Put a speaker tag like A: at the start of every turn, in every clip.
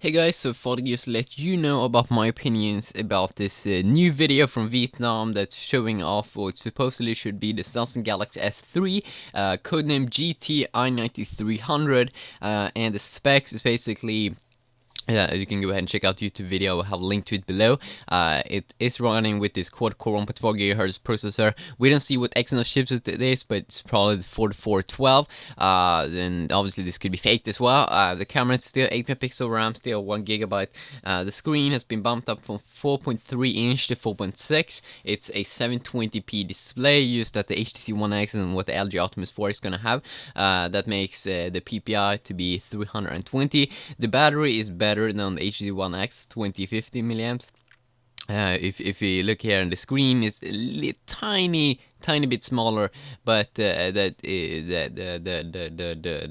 A: Hey guys, so thought I'd just let you know about my opinions about this new video from Vietnam that's showing off what supposedly should be the Samsung Galaxy S3, codenamed GTI9300, and the specs is basically. You can go ahead and check out the YouTube video. I'll have a link to it below. It is running with this quad-core 1.4 GHz processor. We don't see what Exynos chipset it is, but it's probably the 4412. Then obviously this could be faked as well. The camera is still 8 megapixel RAM, still 1 GB. The screen has been bumped up from 4.3 inch to 4.6. It's a 720p display used at the HTC One X and what the LG Optimus 4 is gonna have. That makes the PPI to be 320. The battery is better than the HTC One X, 2050 milliamps. If you look here, and the screen is a tiny bit smaller, but the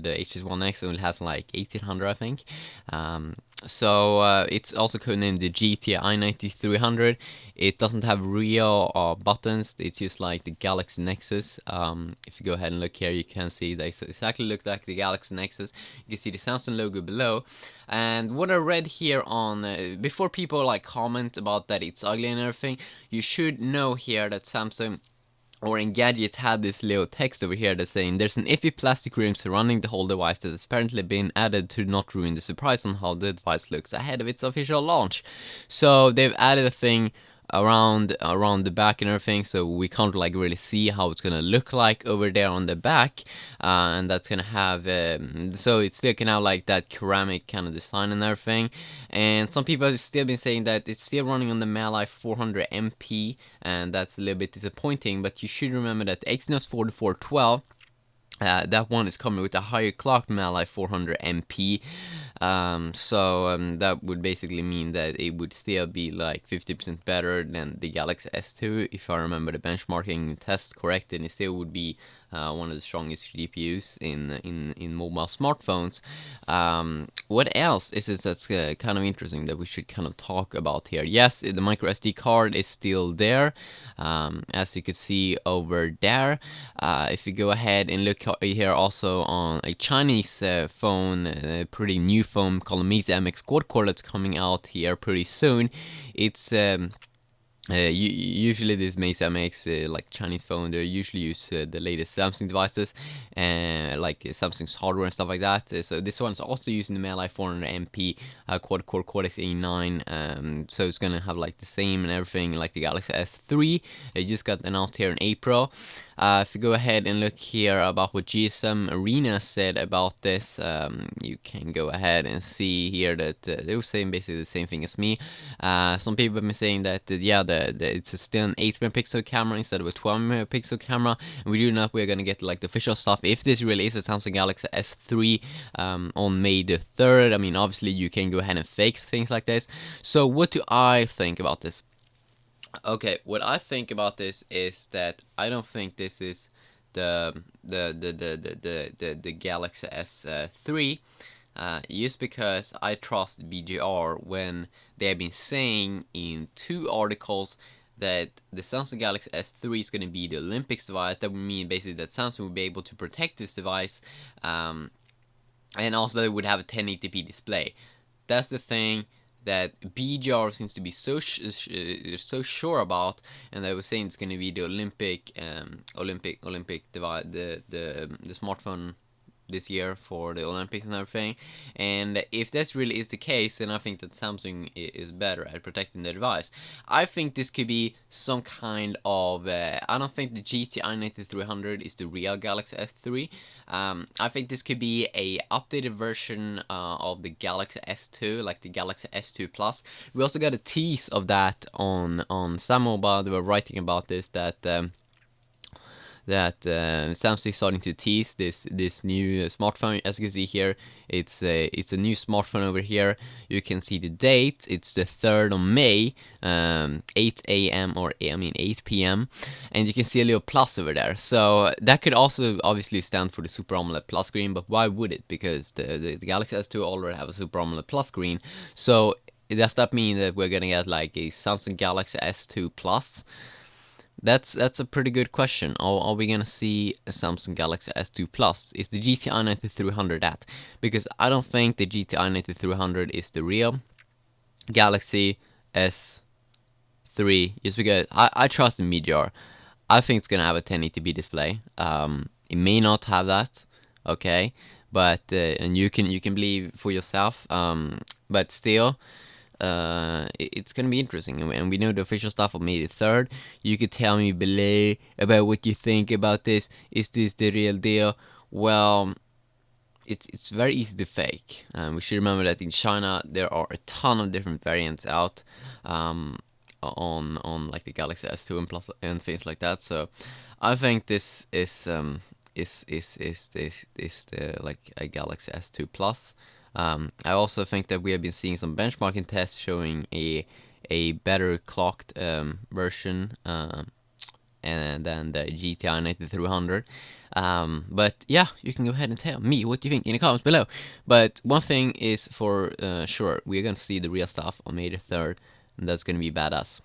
A: HTC One X only has like 1800, I think. So it's also codenamed the GTI 9300. It doesn't have real buttons. It's just like the Galaxy Nexus. If you go ahead and look here, you can see they exactly look like the Galaxy Nexus. You can see the Samsung logo below. And what I read here on before people like comment about that it's ugly and everything, you should know here that Samsung or Engadget had this little text over here that's saying there's an iffy plastic rim surrounding the whole device that has apparently been added to not ruin the surprise on how the device looks ahead of its official launch. So they've added a thing around the back and everything, so we can't like really see how it's gonna look like over there on the back, and that's gonna have so it's still gonna have like that ceramic kind of design and everything. And some people have still been saying that it's still running on the MALI 400 MP, and that's a little bit disappointing, but you should remember that the Exynos 4412, that one is coming with a higher clock MALI 400 MP, so that would basically mean that it would still be like 50% better than the Galaxy S2 if I remember the benchmarking test correct, and it still would be one of the strongest GPUs in mobile smartphones. What else is it that's kind of interesting that we should kind of talk about here? Yes, the micro SD card is still there, as you can see over there. If you go ahead and look here also on a Chinese phone, a pretty new phone called Meizu MX Quad Core that's coming out here pretty soon. It's usually this Meizu MX, like Chinese phone, they usually use the latest Samsung devices, like Samsung's hardware and stuff like that. So this one's also using the MALI 400 MP quad-core Cortex-A9, so it's gonna have like the same and everything like the Galaxy S3. It just got announced here in April. If you go ahead and look here about what GSM Arena said about this, you can go ahead and see here that they were saying basically the same thing as me. Some people have been saying that it's still an 8 megapixel camera instead of a 12 megapixel camera, and we do know we're gonna get like the official stuff if this really is a Samsung Galaxy S3 on May the 3rd. I mean, obviously you can go ahead and fake things like this. So what do I think about this? Okay, what I think about this is that I don't think this is the Galaxy S3, just because I trust BGR when they have been saying in 2 articles that the Samsung Galaxy S3 is going to be the Olympics device. That would mean basically that Samsung will be able to protect this device, and also they would have a 1080p display. That's the thing that BGR seems to be so sure about, and they were saying it's going to be the Olympic device, the smartphone this year for the Olympics and everything. And if this really is the case, then I think that Samsung is better at protecting the device. I think this could be some kind of I don't think the GTI 9300 is the real Galaxy S3. I think this could be a updated version of the Galaxy S2, like the Galaxy S2 Plus. We also got a tease of that on Sam Mobile. They were writing about this, that Samsung is starting to tease this new smartphone. As you can see here, it's a new smartphone over here. You can see the date. It's the 3rd of May, 8 a.m. or 8 p.m. and you can see a little plus over there. So that could also obviously stand for the Super AMOLED Plus screen, but why would it? Because the Galaxy S2 already have a Super AMOLED Plus screen. So does that mean that we're gonna get like a Samsung Galaxy S2 Plus? That's a pretty good question. Are we gonna see a Samsung Galaxy S2 Plus? Is the GTI 9300 that? Because I don't think the GTI 9300 is the real Galaxy S3, just because I trust the Meteor. I think it's gonna have a 1080p display. It may not have that, okay, but and you can believe for yourself. But still, it's gonna be interesting, and we know the official stuff of May the 3rd. You could tell me below about what you think about this. Is this the real deal? Well, it's very easy to fake. We should remember that in China there are a ton of different variants out, on like the Galaxy S2 and Plus and things like that. So I think this is the like a Galaxy S2 Plus. I also think that we have been seeing some benchmarking tests showing a better clocked version, and then the GTI 9300. But yeah, you can go ahead and tell me what you think in the comments below. But one thing is for sure, we're gonna see the real stuff on May the 3rd, and that's gonna be badass.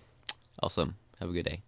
A: Awesome. Have a good day.